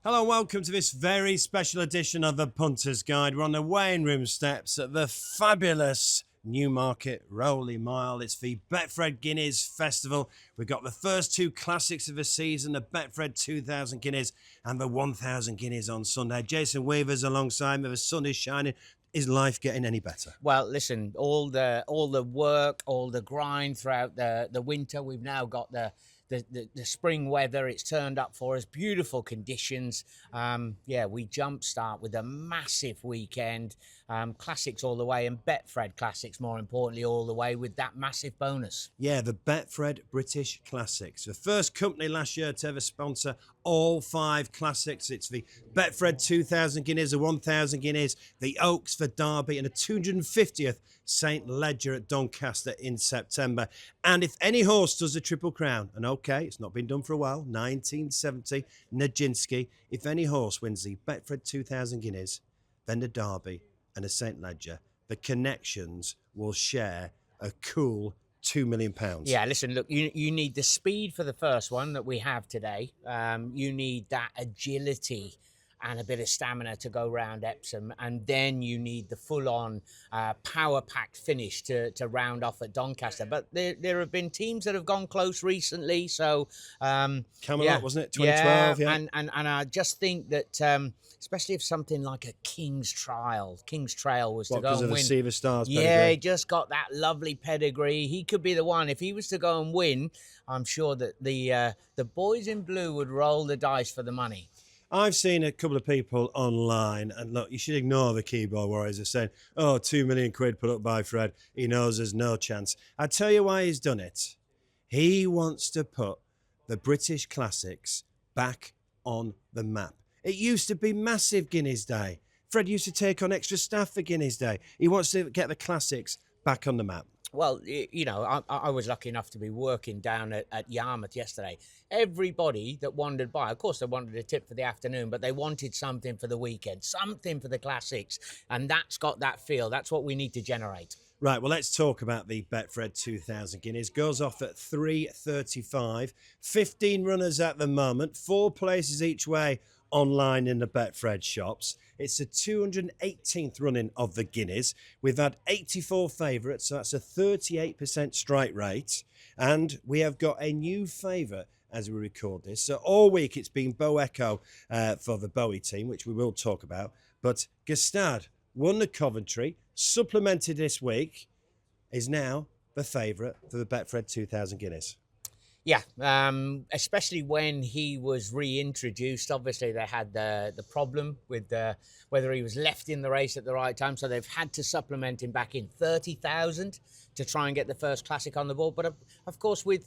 Hello and welcome to this very special edition of the Punters Guide. We're on the weighing room steps at the fabulous Newmarket Rowley Mile. It's the Betfred Guineas Festival. We've got the first two classics of the season, the Betfred 2000 Guineas and the 1000 Guineas on Sunday. Jason Weaver's alongside me. The sun is shining. Is life getting any better? Well, listen, all the work, all the grind throughout the winter, we've now got the spring weather. It's turned up for us, beautiful conditions. We jumpstart with a massive weekend, classics all the way, and Betfred classics more importantly all the way with that massive bonus. Yeah, the Betfred British Classics, the first company last year to ever sponsor all 5 classics. It's the Betfred 2000 Guineas, the 1000 Guineas, the Oaks for Derby, and the 250th St Ledger at Doncaster in September. And if any horse does the Triple Crown, and okay, it's not been done for a while, 1970, Nijinsky, if any horse wins the Betfred 2000 Guineas, then the Derby and the St Ledger, the connections will share a cool £2 million. Yeah, listen, look, you need the speed for the first one that we have today. You need that agility and a bit of stamina to go round Epsom, and then you need the full-on power-packed finish to round off at Doncaster. But there have been teams that have gone close recently, so Camelot, wasn't it? 2012, yeah. And I just think that especially if something like a King's Trail was to go and win. Because of the Seaver Stars pedigree. pedigree. Yeah, he just got that lovely pedigree. He could be the one. If he was to go and win, I'm sure that the boys in blue would roll the dice for the money. I've seen a couple of people online, and look, you should ignore the keyboard warriors are saying, oh, £2 million put up by Fred. He knows there's no chance. I tell you why he's done it. He wants to put the British Classics back on the map. It used to be massive Guineas Day. Fred used to take on extra staff for Guineas Day. He wants to get the Classics back on the map. Well, you know, I was lucky enough to be working down at Yarmouth yesterday. Everybody that wandered by, of course, they wanted a tip for the afternoon, but they wanted something for the weekend, something for the classics. And that's got that feel. That's what we need to generate. Right, well, let's talk about the Betfred 2000 Guineas. Goes off at 3:35. 15 runners at the moment, 4 places each way online in the Betfred shops. It's the 218th running of the Guineas. We've had 84 favourites, so that's a 38% strike rate. And we have got a new favourite as we record this. So all week it's been Bo Echo for the Bowie team, which we will talk about. But Gustad won the Coventry, supplemented this week, is now the favourite for the Betfred 2000 Guineas. Yeah, especially when he was reintroduced. Obviously, they had the problem with whether he was left in the race at the right time, so they've had to supplement him back in 30,000 to try and get the first classic on the board. But of course, with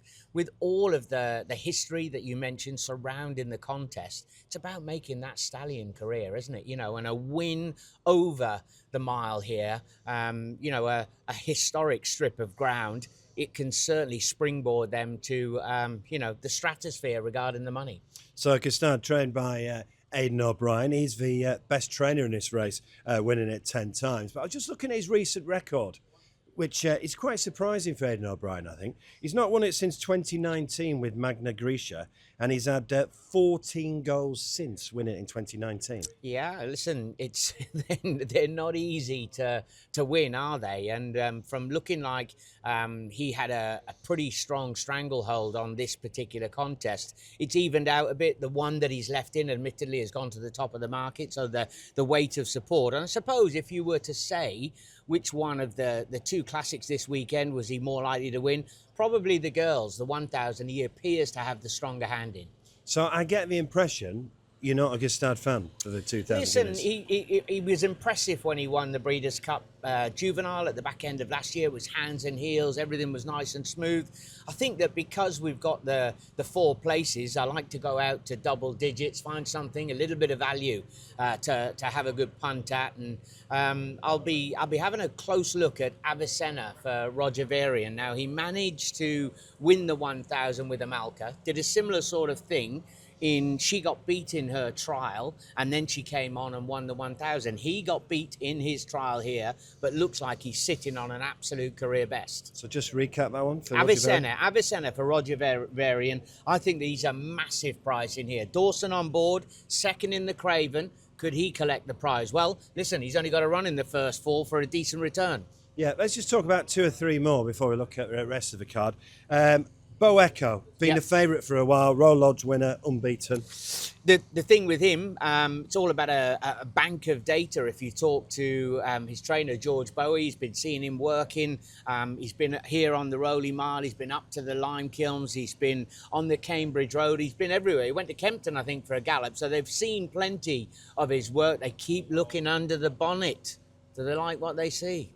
all of the history that you mentioned surrounding the contest, it's about making that stallion career, isn't it? You know, and a win over the mile here, you know, a historic strip of ground. It can certainly springboard them to, you know, the stratosphere regarding the money. So Gustad, trained by Aidan O'Brien. He's the best trainer in this race, winning it 10 times. But I was just looking at his recent record, which is quite surprising for Aidan O'Brien, I think. He's not won it since 2019 with Magna Grecia, and he's had 14 goals since winning it in 2019. Yeah, listen, it's they're not easy to win, are they? And from looking like he had a pretty strong stranglehold on this particular contest, it's evened out a bit. The one that he's left in, admittedly, has gone to the top of the market, so the weight of support. And I suppose if you were to say which one of the 2 classics this weekend was he more likely to win, probably the girls, the 1000. He appears to have the stronger hand in. So I get the impression you're not a Gustad fan for the 2000. Listen, he was impressive when he won the Breeders' Cup Juvenile at the back end of last year. It was hands and heels, everything was nice and smooth. I think that because we've got the 4 places, I like to go out to double digits, find something, a little bit of value to have a good punt at. And I'll be having a close look at Avicenna for Roger Varian. Now, he managed to win the 1000 with a Malka, did a similar sort of thing she got beat in her trial, and then she came on and won the 1000. He got beat in his trial here, but looks like he's sitting on an absolute career best. So just recap that one for Avicenna for Roger Varian. I think that he's a massive price in here. Dawson on board, second in the Craven. Could he collect the prize? Well, listen, he's only got to run in the first 4 for a decent return. Yeah, let's just talk about 2 or 3 more before we look at the rest of the card. Bo Echo, been a favourite for a while, Royal Lodge winner, unbeaten. The thing with him, it's all about a bank of data. If you talk to his trainer, George Bowie, he's been seeing him working. He's been here on the Rowley Mile. He's been up to the lime kilns. He's been on the Cambridge Road. He's been everywhere. He went to Kempton, I think, for a gallop. So they've seen plenty of his work. They keep looking under the bonnet. Do they like what they see?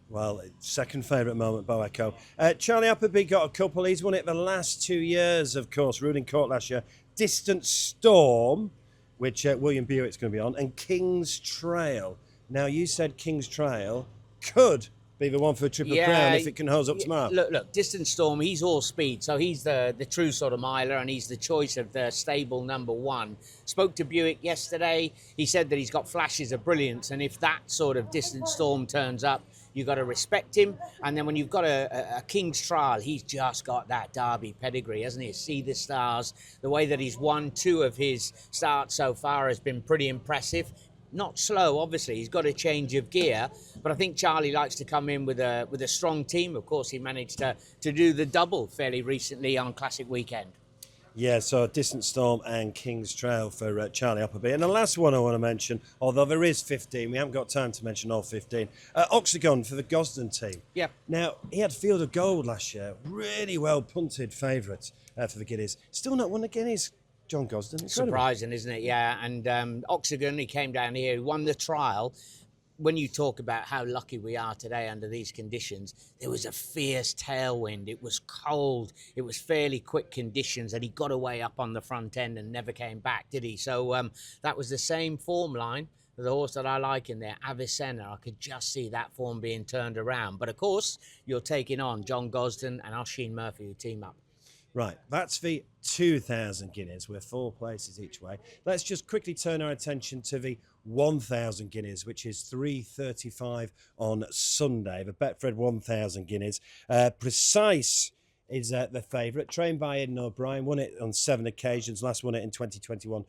Well, second favourite moment, Bo Echo. Charlie Appleby got a couple. He's won it the last 2 years, of course. Rudin Court last year. Distant Storm, which William Buick's going to be on, and King's Trail. Now, you said King's Trail could be the one for a Triple Crown if it can hose up tomorrow. Look, Distant Storm, he's all speed, so he's the true sort of miler, and he's the choice of the stable number 1. Spoke to Buick yesterday. He said that he's got flashes of brilliance, and if that sort of Distant Storm turns up, you've got to respect him. And then when you've got a King's Trial, he's just got that Derby pedigree, hasn't he? See the stars. The way that he's won 2 of his starts so far has been pretty impressive. Not slow, obviously. He's got a change of gear. But I think Charlie likes to come in with a strong team. Of course, he managed to do the double fairly recently on Classic Weekend. Yeah, so Distant Storm and King's Trail for Charlie Appleby. And the last one I want to mention, although there is 15, we haven't got time to mention all 15, Oxygon for the Gosden team. Yeah. Now, he had Field of Gold last year, really well punted favourite for the Guineas. Still not won the Guineas, John Gosden. Incredible. Surprising, isn't it? Yeah, and Oxygon, he came down here, he won the trial. When you talk about how lucky we are today under these conditions, there was a fierce tailwind. It was cold. It was fairly quick conditions, and he got away up on the front end and never came back, did he? So that was the same form line. The horse that I like in there, Avicenna, I could just see that form being turned around. But of course, you're taking on John Gosden and Oisin Murphy, who team up. Right, that's the 2,000 Guineas. We're 4 places each way. Let's just quickly turn our attention to the 1,000 Guineas, which is 3:35 on Sunday. The Betfred 1,000 Guineas. Precise is the favourite, trained by Aidan O'Brien, won it on 7 occasions, last won it in 2021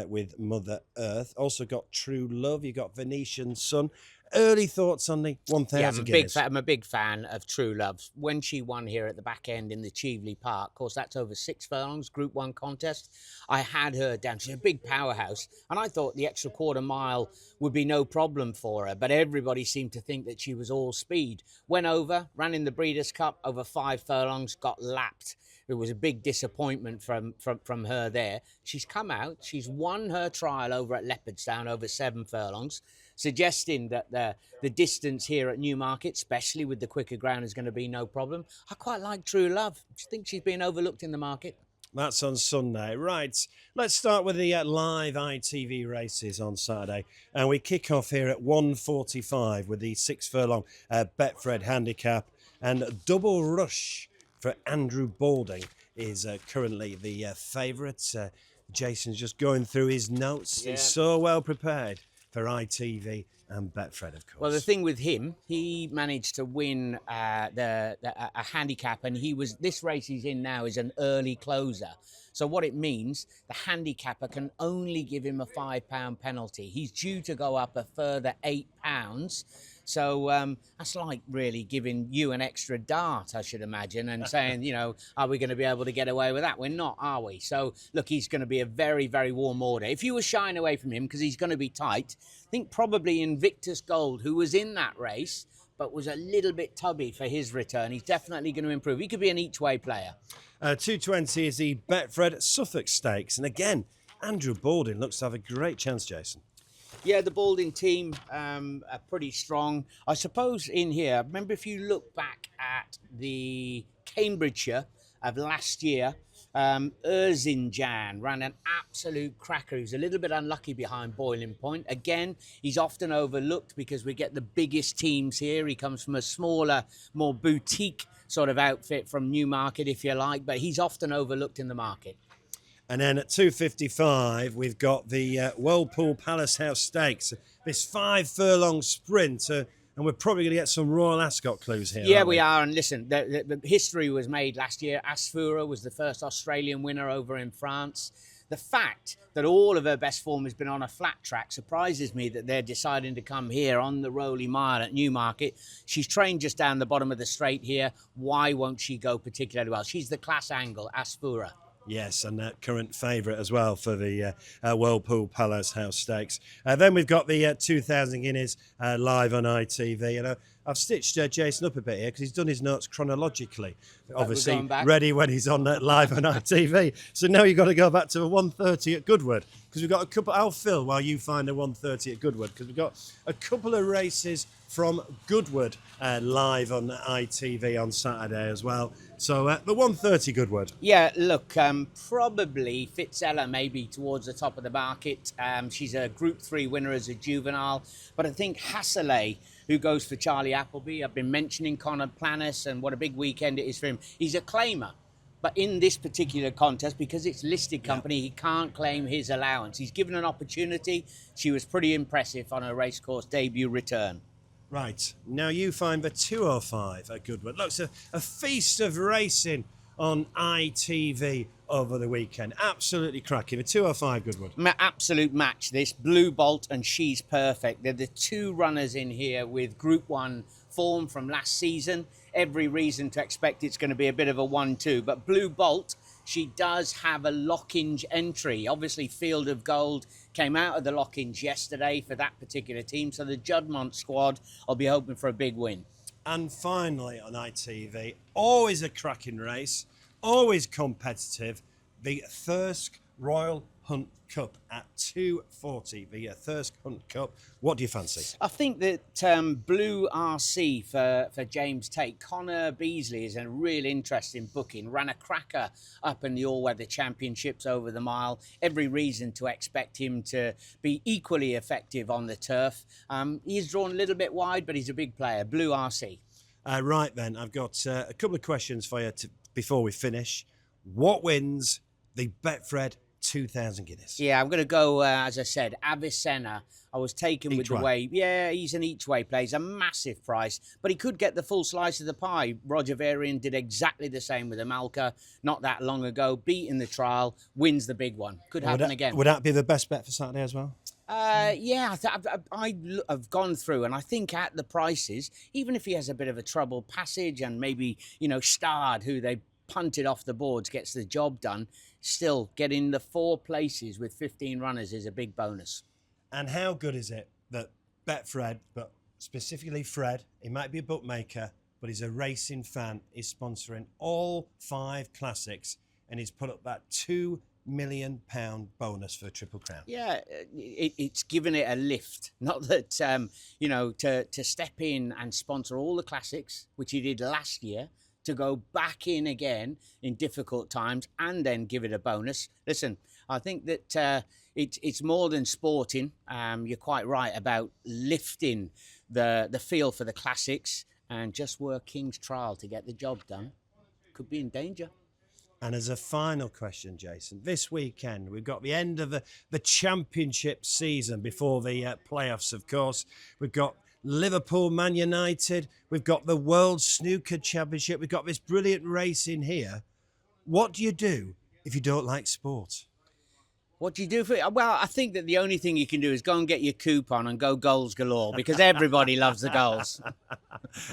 with Mother Earth. Also got True Love, you got Venetian Sun. Early thoughts on the 1,000 Guineas? I'm a big fan of True Love. When she won here at the back end in the Cheveley Park, of course, that's over 6 furlongs, Group 1 contest. I had her down. She's a big powerhouse. And I thought the extra quarter mile would be no problem for her. But everybody seemed to think that she was all speed. Went over, ran in the Breeders' Cup over 5 furlongs, got lapped. It was a big disappointment from her there. She's come out. She's won her trial over at Leopardstown over 7 furlongs, suggesting that the distance here at Newmarket, especially with the quicker ground, is going to be no problem. I quite like True Love. I think she's being overlooked in the market. That's on Sunday. Right, let's start with the live ITV races on Saturday. And we kick off here at 1:45 with the 6 furlong Betfred handicap. And Double Rush for Andrew Balding is currently the favourite. Jason's just going through his notes. Yeah. He's so well prepared for ITV and Betfred, of course. Well, the thing with him, he managed to win a handicap, and this race he's in now is an early closer. So what it means, the handicapper can only give him a £5 penalty. He's due to go up a further £8. So that's like really giving you an extra dart, I should imagine, and saying, are we going to be able to get away with that? We're not, are we? So, look, he's going to be a very, very warm order. If you were shying away from him because he's going to be tight, I think probably Invictus Gold, who was in that race, but was a little bit tubby for his return. He's definitely going to improve. He could be an each-way player. 220 is the Betfred Suffolk Stakes. And again, Andrew Balding looks to have a great chance, Jason. Yeah, the Balding team are pretty strong. I suppose in here, remember if you look back at the Cambridgeshire of last year, Erzincan ran an absolute cracker. He was a little bit unlucky behind Boiling Point. Again, he's often overlooked because we get the biggest teams here. He comes from a smaller, more boutique sort of outfit from Newmarket, if you like, but he's often overlooked in the market. And then at 2:55, we've got the Whirlpool Palace House Stakes. This 5 furlong sprint, and we're probably going to get some Royal Ascot clues here. Yeah, aren't we are. And listen, the history was made last year. Asfoura was the first Australian winner over in France. The fact that all of her best form has been on a flat track surprises me that they're deciding to come here on the Rowley Mile at Newmarket. She's trained just down the bottom of the straight here. Why won't she go particularly well? She's the class angle, Asfoura. Yes, and that current favourite as well for the Whirlpool Palace House Stakes. Then we've got the 2,000 guineas live on ITV. And I've stitched Jason up a bit here because he's done his notes chronologically. Obviously, ready when he's on live on ITV. So now you've got to go back to a 1:30 at Goodwood because we've got a couple. I'll fill while you find a 1:30 at Goodwood because we've got a couple of races from Goodwood live on ITV on Saturday as well. So the 1:30 Goodwood. Yeah, look, probably Fitzella maybe towards the top of the market. She's a Group 3 winner as a juvenile. But I think Hasselay, who goes for Charlie Appleby, I've been mentioning Conor Planis and what a big weekend it is for him. He's a claimer. But in this particular contest, because it's listed company, he can't claim his allowance. He's given an opportunity. She was pretty impressive on her racecourse debut return. Right, now you find the 2:05 at Goodwood. Looks a feast of racing on ITV over the weekend. Absolutely cracking. The 2:05 Goodwood. Absolute match this. Blue Bolt and She's Perfect. They're the two runners in here with Group 1 form from last season. Every reason to expect it's going to be a bit of a 1-2. But Blue Bolt, she does have a Lockinge entry. Obviously, Field of Gold came out of the Lockinge yesterday for that particular team. So the Juddmonte squad will be hoping for a big win. And finally on ITV, always a cracking race, always competitive, the Thirsk Royal Hunt Cup at 2:40. The Thirsk Hunt Cup. What do you fancy? I think that Blue RC for James Tate. Connor Beasley is a real interesting booking. Ran a cracker up in the all-weather championships over the mile. Every reason to expect him to be equally effective on the turf. He's drawn a little bit wide, but he's a big player. Blue RC. Right then, I've got a couple of questions for you before we finish. What wins the Betfred 2,000 guineas? Yeah, I'm going to go, as I said, Avicenna. I was taken with the way. Yeah, he's an each way play. He's a massive price, but he could get the full slice of the pie. Roger Varian did exactly the same with Amalka not that long ago. Beat in the trial, wins the big one. Could happen again. Would that be the best bet for Saturday as well? Yeah, I've gone through, and I think at the prices, even if he has a bit of a troubled passage and maybe, Starred, who they punted off the boards, gets the job done, still getting the 4 places with 15 runners is a big bonus. And how good is it that Betfred, but specifically Fred, he might be a bookmaker, but he's a racing fan, is sponsoring all 5 classics, and he's put up that £2 million bonus for Triple Crown. Yeah, it's given it a lift. Not that, to step in and sponsor all the classics, which he did last year, to go back in again in difficult times and then give it a bonus. Listen, I think that it's more than sporting. You're quite right about lifting the feel for the classics, and just were King's Trial to get the job done. Could be in danger. And as a final question, Jason, this weekend we've got the end of the championship season before the playoffs, of course. We've got Liverpool, Man United. We've got the World Snooker Championship. We've got this brilliant race in here. What do you do if you don't like sport? What do you do for it? Well, I think that the only thing you can do is go and get your coupon and go goals galore, because everybody loves the goals.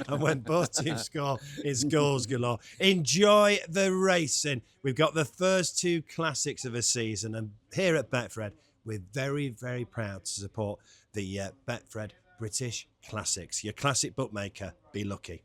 And when both teams score, it's goals galore. Enjoy the racing. We've got the first 2 classics of the season, and here at Betfred, we're very, very proud to support the Betfred British Classics. Your classic bookmaker, be lucky.